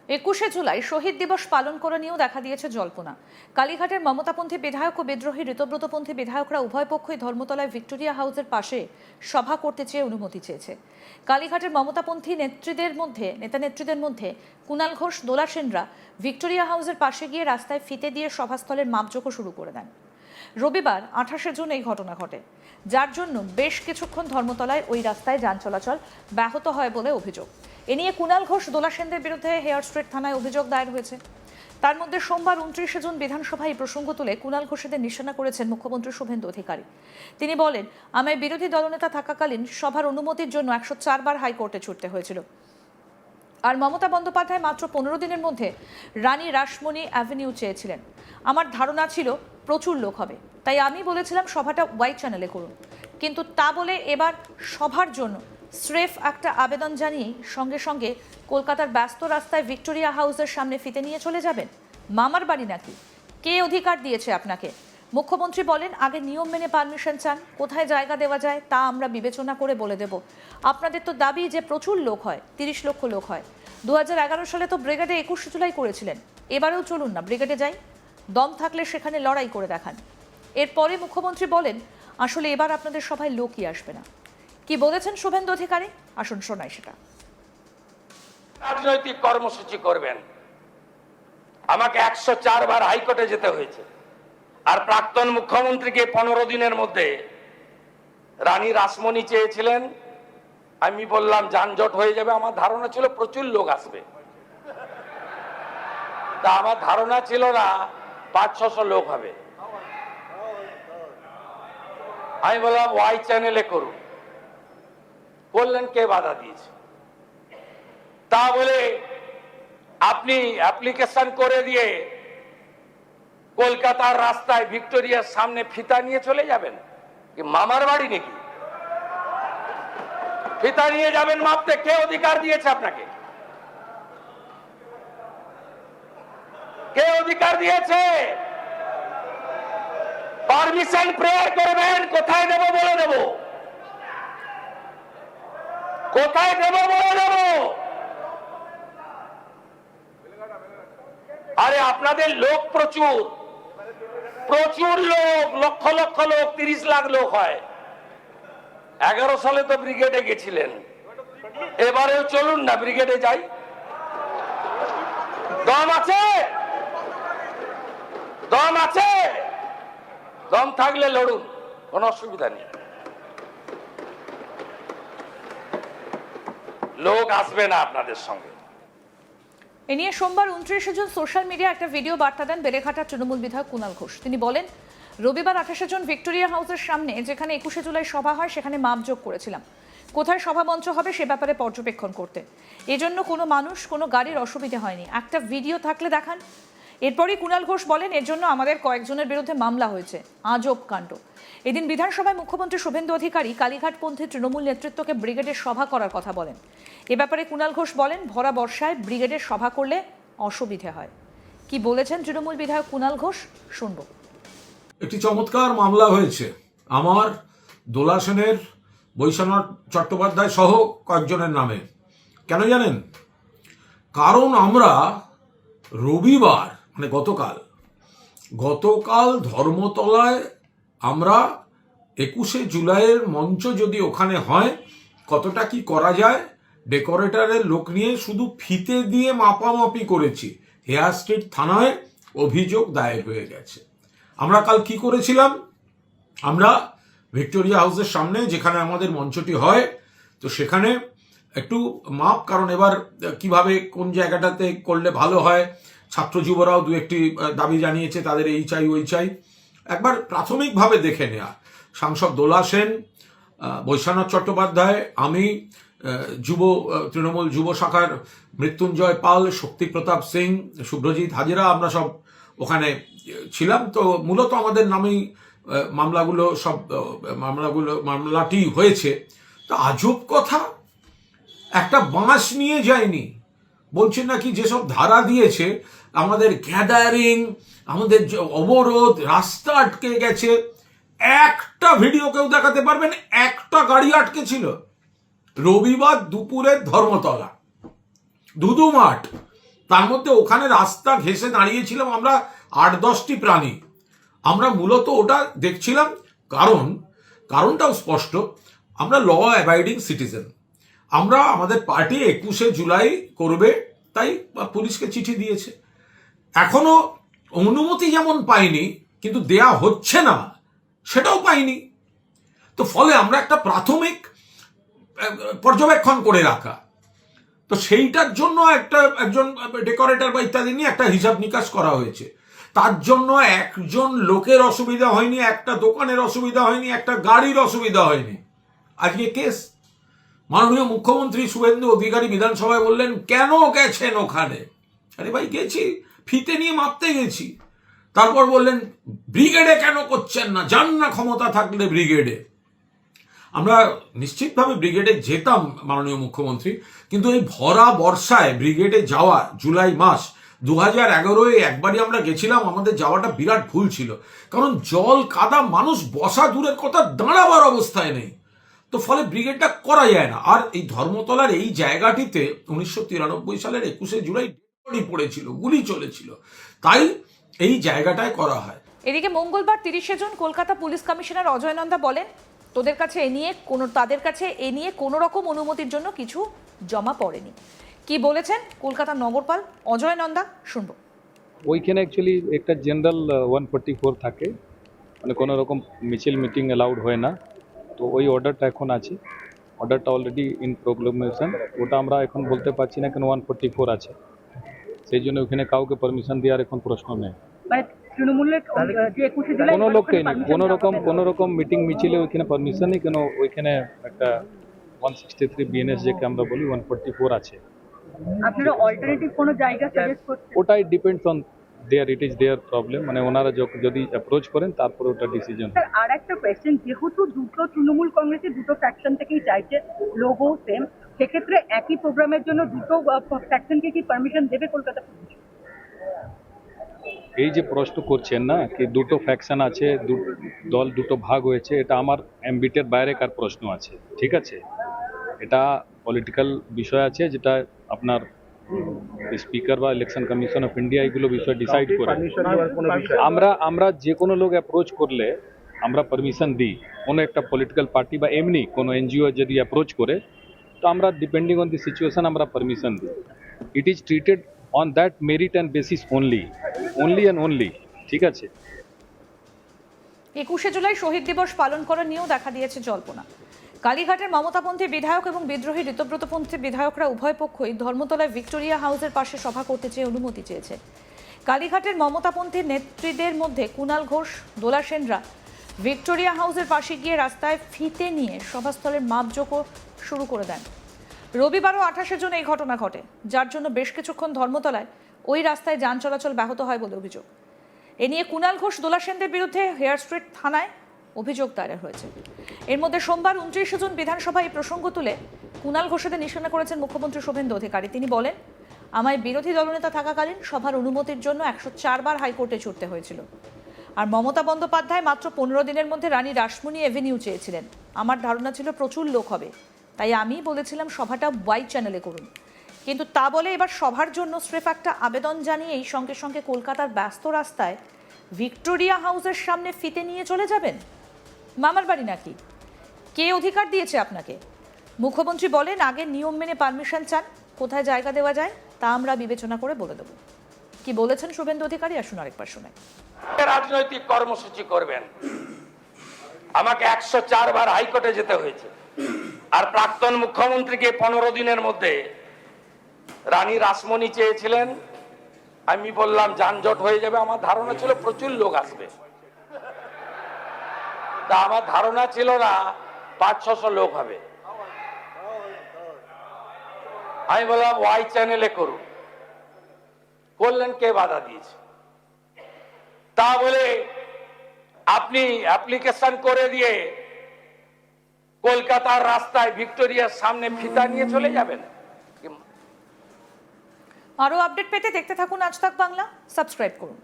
21শে জুলাই শহীদ দিবস পালন করে নিয়েও দেখা দিয়েছে জল্পনা। কালীঘাটের মমতাপন্থী বিধায়ক ও বিদ্রোহী ঋতব্রতপন্থী বিধায়করা উভয় পক্ষই ধর্মতলায় ভিক্টোরিয়া হাউসের পাশে সভা করতে চেয়ে অনুমতি চেয়েছে। কালীঘাটের মমতাপন্থী নেতা নেত্রীদের মধ্যে কুণাল ঘোষ, দোলা সেনরা ভিক্টোরিয়া হাউসের পাশে গিয়ে রাস্তায় ফিতে দিয়ে সভাস্থলের মাপজোকও শুরু করে দেন। রবিবার 28শে জুন এই ঘটনা ঘটে, যার জন্য বেশ কিছুক্ষণ ধর্মতলায় ওই রাস্তায় যান চলাচল ব্যাহত হয় বলে অভিযোগ। এ নিয়ে কুণাল ঘোষ, দোলা সেনদের বিরুদ্ধে হেয়ার স্ট্রিট থানায় অভিযোগ দায়ের হয়েছে। তার মধ্যে সোমবার 29শে জুন বিধানসভায় এই প্রসঙ্গ তুলে কুণাল ঘোষেদের নিশানা করেছেন মুখ্যমন্ত্রী শুভেন্দু অধিকারী। তিনি বলেন, আমায় বিরোধী দলনেতা থাকাকালীন সভার অনুমতির জন্য 104 বার হাইকোর্টে ছুটতে হয়েছিল। আর মমতা বন্দ্যোপাধ্যায় মাত্র 15 দিনের মধ্যে রানী রাসমণি অ্যাভিনিউ চেয়েছিলেন। আমার ধারণা ছিল প্রচুর লোক হবে, তাই আমি বলেছিলাম সভাটা ওয়াই চ্যানেলে করুন। কিন্তু তা বলে এবার সভার জন্য স্রেফ একটা আবেদন জানিয়ে সঙ্গে সঙ্গে কলকাতার ব্যস্ত রাস্তায় ভিক্টোরিয়া হাউসের সামনে ফিতে নিয়ে চলে যাবেন। মামার বাড়ি নাকি? কে অধিকার দিয়েছে আপনাকে? মুখ্যমন্ত্রী বলেন, আগে নিয়ম মেনে পারমিশন চান, কোথায় জায়গা দেওয়া যায় তা আমরা বিবেচনা করে বলে দেব। আপনাদের তো দাবি যে প্রচুর লোক হয়, 30 লক্ষ লোক হয়। 2011 সালে তো ব্রিগেডে 21শে জুলাই করেছিলেন, এবারেও চলুন না, ব্রিগেডে যাই, দম থাকলে সেখানে লড়াই করে দেখান। এরপরে মুখ্যমন্ত্রী বলেন, আসলে এবার আপনাদের সভায় লোকই আসবে না। কি বলেছেন শুভেন্দু অধিকারী? আসুন শোনাই সেটা। রাজনৈতিক কর্মসূচি করবেন, আমাকে 104 বার হাইকোর্টে যেতে হয়েছে। আর প্রাক্তন মুখ্যমন্ত্রীকে 15 দিনের মধ্যে রানী রাসমণি চেয়েছিলেন। আমি বললাম যানজট হয়ে যাবে, আমার ধারণা ছিল প্রচুর লোক আসবে। তা আমার ধারণা ছিল না 500-600 লোক হবে। আমি বললাম ওয়াই চ্যানেলে করুন। বললেন কে বাধা দিয়েছে? তা বলে আপনি অ্যাপ্লিকেশন করে দিয়ে কলকাতার রাস্তায় ভিক্টোরিয়ার সামনে ফিতা নিয়ে চলে যাবেন? কি মামার বাড়ি নাকি? ফিতা নিয়ে যাবেন মাপতে? কে অধিকার দিয়েছে আপনাকে? কে অধিকার দিয়েছে? পারমিশন প্রেয়ার করবেন, কোথায় দেব বলে দেব, কোথায় দেব বলে দেব। আরে আপনাদের লোক প্রচুর, প্রচুর লোক, লক্ষ লক্ষ লোক, 30 লাখ লোক হয়। 11 সালে তো ব্রিগেডে গেছিলেন, এবারেও চলুন না, ব্রিগেডে যাই। দম আছে? দম আছে? দম থাকলে লড়ুন, কোনো অসুবিধা নেই। লোক আসবে না আপনাদের সঙ্গে। এ নিয়ে সোমবার 29শে জুন সোশ্যাল মিডিয়া একটা ভিডিও বার্তা দেন বেলেঘাটার তৃণমূল বিধায়ক কুণাল ঘোষ। তিনি বলেন, রবিবার 28শে জুন ভিক্টোরিয়া হাউসের সামনে যেখানে 21শে জুলাই সভা হয় সেখানে মাপযোগ করেছিলাম কোথায় সভামঞ্চ হবে সে ব্যাপারে পর্যবেক্ষণ করতে। এজন্য কোনো মানুষ, কোনো গাড়ির অসুবিধা হয়নি। একটা ভিডিও থাকলে দেখান। এরপরই কুণাল ঘোষ বলেন, এর জন্য আমাদের কয়েকজনের বিরুদ্ধে মামলা হয়েছে। আজব কাণ্ড। এদিন বিধানসভায় মুখ্যমন্ত্রী শুভেন্দু অধিকারী কালীঘাটপন্থী তৃণমূল নেতৃত্বকে ব্রিগেডের সভা করার কথা বলেন। এ ব্যাপারে কুণাল ঘোষ বলেন, ভরা বর্ষায় ব্রিগেডের সভা করলে অসুবিধে হয়। কি বলেছেন তৃণমূল বিধায়ক কুণাল ঘোষ, শুনব। একটি চমৎকার মামলা হয়েছে আমার, দোলা সেনের, বৈশ্বনাথ চট্টোপাধ্যায় সহ কয়েকজনের নামে। কেন জানেন? কারণ আমরা রবিবার মানে গতকাল ধর্মতলায় আমরা 21শে জুলাইয়ের মঞ্চ যদি ওখানে হয় কতটা কি করা যায় ডেকোরেটরের লোক নিয়ে শুধু ফিতে দিয়ে মাপামাপি করেছি। হেয়ার স্ট্রিট থানায় অভিযোগ দায়ের হয়ে গেছে। আমরা কাল কি করেছিলাম? আমরা ভিক্টোরিয়া হাউসের সামনে যেখানে আমাদের মঞ্চটি হয়, তো সেখানে একটু মাপ, কারণ এবার কিভাবে কোন জায়গাটাতে করলে ভালো হয়, ছাত্র যুবরাও দু একটি দাবি জানিয়েছে, তাদের এই চাই ওই চাই, একবার প্রাথমিকভাবে দেখে নেওয়া। সাংসদ দোলা সেন, বৈশ্বনাথ চট্টোপাধ্যায়, আমি, তৃণমূল যুব শাখার মৃত্যুঞ্জয় পাল, শক্তি প্রতাপ সিং, শুভ্রজিৎ হাজরা, আমরা সব ওখানে ছিলাম। তো মূলত আমাদের নামেই মামলাটি হয়েছে। তা আজব কথা, একটা বাঁশ নিয়ে যায়নি, বলছে নাকি যেসব ধারা দিয়েছে, আমাদের গ্যাদারিং, আমাদের অবরোধ, রাস্তা আটকে গেছে। একটা ভিডিও কেউ দেখাতে পারবেন একটা গাড়ি আটকে ছিল? রবিবার দুপুরে ধর্মতলা, ধুধু মাঠ, তার মধ্যে ওখানে রাস্তা ঘেঁষে দাঁড়িয়েছিলাম আমরা 8-10টি প্রাণী। আমরা মূলত ওটা দেখছিলাম, কারণটাও স্পষ্ট, আমরা ল অ্যাবাইডিং সিটিজেন। আমরা আমাদের পার্টি 21শে জুলাই করবে, তাই পুলিশকে চিঠি দিয়েছে। এখনো অনুমতি যেমন পাইনি, কিন্তু দেয়া হচ্ছে না সেটাও পাইনি। তো ফলে আমরা একটা প্রাথমিক পর্যবেক্ষণ করে রাখা, তো সেইটার জন্য একজন ডেকোরেটর বা ইত্যাদি নিয়ে একটা হিসাব নিকাশ করা হয়েছে। তার জন্য একজন লোকের অসুবিধা হয়নি, একটা দোকানের অসুবিধা হয়নি, একটা গাড়ির অসুবিধা হয়নি। আজকে কেস, মাননীয় মুখ্যমন্ত্রী শুভেন্দু অধিকারী বিধানসভায় বললেন কেন গেছেন ওখানে? আরে ভাই গেছি, ফিতে নিয়ে মাপতে গেছি। তারপর বললেন ব্রিগেডে কেন করছেন না, যান না ক্ষমতা থাকলে ব্রিগেডে। আমরা নিশ্চিতভাবে ব্রিগেডে যেতাম মাননীয় মুখ্যমন্ত্রী, কিন্তু এই ভরা বর্ষায় ব্রিগেডে যাওয়া, জুলাই মাস 2011-এ একবারই আমরা গেছিলাম, আমাদের যাওয়াটা বিরাট ভুল ছিল। কারণ জল কাদা, মানুষ বসা দূরের কথা, দাঁড়াবার অবস্থায় নেই। তো ফলে ব্রিগেডটা করা যায় না। আর এই ধর্মতলার এই জায়গাটিতে 1993 সালের 21শে জুলাই গুলি পড়েছিল, গুলি চলেছিল, তাই এই জায়গাটায় করা হয়। এদিকে মঙ্গলবার 30শে June Kolkata police commissioner Ajay Nanda বলেন তাদের কাছে এ নিয়ে কোনো রকম অনুমতির জন্য কিছু জমা পড়েনি। কি বলেছেন কলকাতার নগরপাল অজয় নন্দা, শুনবো। ওইখানে অ্যাকচুয়ালি একটা জেনারেল 144 থাকে, মানে কোনো রকম মিছিল মিটিং অ্যালাউড হয় না। তো ওই অর্ডারটা এখন আছে, অর্ডারটা অলরেডি ইন প্রোক্লেমেশন। ওটা আমরা এখন বলতে পারছি না কেন 144 আছে, সেই জন্য ওখানে কাউকে পারমিশন দেওয়ার এখন প্রশ্ন নেই। তৃণমূলের যে 21শে জুলাই কোনো লোককে নেই, কোনো রকম মিটিং মিছিলে ওইখানে পারমিশন নেই। কেন ওইখানে একটা 163 বিএনএস যেকে আমরা বলি 144 আছে। আপনারা অল্টারনেটিভ কোনো জায়গা সাজেস্ট করছেন? ওটাই depends on their, it is their problem, মানে ওনারা যদি অ্যাপ্রোচ করেন তারপরে ওটা ডিসিশন। স্যার আর একটা কোয়েশ্চেন, যেহেতু দুটো তৃণমূল কংগ্রেসের দুটো ফ্যাকশন থেকেই চাইছে, লোগো সেম, সেক্ষেত্রে একই প্রোগ্রামের জন্য দুটো ফ্যাকশনকে কি পারমিশন দেবে কলকাতা পুলিশ? এই যে প্রশ্ন করছেন না কি দুটো ফ্যাকশন আছে, দল দুটো ভাগ হয়েছে, এটা আমার অ্যাম্বিটের বাইরেকার প্রশ্ন আছে, ঠিক আছে? এটা পলিটিক্যাল বিষয় আছে, যেটা আপনার স্পিকার বা ইলেকশন কমিশন অফ ইন্ডিয়া এগুলো বিষয় ডিসাইড করে। আমরা যে কোনো লোক অ্যাপ্রোচ করলে আমরা পারমিশন দিই। কোনো একটা পলিটিক্যাল পার্টি বা এমনি কোনো এনজিও যদি অ্যাপ্রোচ করে, তো আমরা ডিপেন্ডিং অন দি সিচুয়েশন আমরা পারমিশন দিই। It is treated on that merit and basis only and only, ঠিক আছে? 21শে জুলাই শহীদ দিবস পালন করা নিয়েও দেখা দিয়েছে জল্পনা। কালীঘাটের মমতাপন্থী বিধায়ক এবং বিদ্রোহী ঋতব্রতপন্থী বিধায়করা উভয় পক্ষই ধর্মতলায় ভিক্টোরিয়া হাউসের পাশে সভা করতে চেয়ে অনুমতি চেয়েছে। কালীঘাটের মমতাপন্থী নেত্রীদের মধ্যে কুণাল ঘোষ, দোলা সেনরা ভিক্টোরিয়া হাউসের পাশে গিয়ে রাস্তায় ফিতে নিয়ে সভাস্থলের মাপজোকও শুরু করে দেন। রবিবারও 28শে জুন এই ঘটনা ঘটে, যার জন্য বেশ কিছুক্ষণ ধর্মতলায় ওই রাস্তায় যান চলাচল ব্যাহত হয় বলে অভিযোগ। এ নিয়ে কুণাল ঘোষ, দোলা সেনদের বিরুদ্ধে হেয়ার স্ট্রিট থানায় অভিযোগ দায়ের হয়েছে। এর মধ্যে সোমবার 29শে জুন বিধানসভায় এই প্রসঙ্গ তুলে কুণাল ঘোষেদের নিশানা করেছেন মুখ্যমন্ত্রী শুভেন্দু অধিকারী। তিনি বলেন, আমায় বিরোধী দলনেতা থাকাকালীন সভার অনুমতির জন্য 104 বার হাইকোর্টে ছুটতে হয়েছিল। আর মমতা বন্দ্যোপাধ্যায় মাত্র 15 দিনের মধ্যে রানী রাসমণি এভিনিউ চেয়েছিলেন। আমার ধারণা ছিল প্রচুর লোক হবে, তাই আমি বলেছিলাম সভাটা ওয়াই চ্যানেলে করুন। কিন্তু তা বলে এবার সভার জন্য স্রেফ একটা আবেদন জানিয়েই সঙ্গে সঙ্গে কলকাতার ব্যস্ত রাস্তায় ভিক্টোরিয়া হাউসের সামনে ফিতে নিয়ে চলে যাবেন? মামার বাড়ি নাকি? কে অধিকার দিয়েছে আপনাকে? মুখ্যমন্ত্রী বলেন, আগে নিয়ম মেনে পারমিশন চান, কোথায় জায়গা দেওয়া যায় তা আমরা বিবেচনা করে বলে দেব। কি বলেছেন শুভেন্দু অধিকারী, আসুন আরেকবার শোনাই। রাজনৈতিক কর্মসূচি করবেন, আমাকে 104 বার হাইকোর্টে যেতে হয়েছে। আর প্রাক্তন মুখ্যমন্ত্রীকে 15 দিনের মধ্যে রানী রাসমণি চেয়েছিলেন। আমি বললাম যানজট হয়ে যাবে, আমার ধারণা ছিল প্রচুর লোক আসবে। তা আমার ধারণা ছিল না 500-600 লোক হবে। আমি বললাম ওয়াই চ্যানেলে করুন, করলেন, কে বাধা দিয়েছে? তা বলে আপনি অ্যাপ্লিকেশন করে দিয়ে কলকাতার রাস্তায় ভিক্টোরিয়ার সামনে ফিতা নিয়ে চলে যাবেন? আরো আপডেট পেতে দেখতে থাকুন আজ তাক বাংলা, সাবস্ক্রাইব করুন।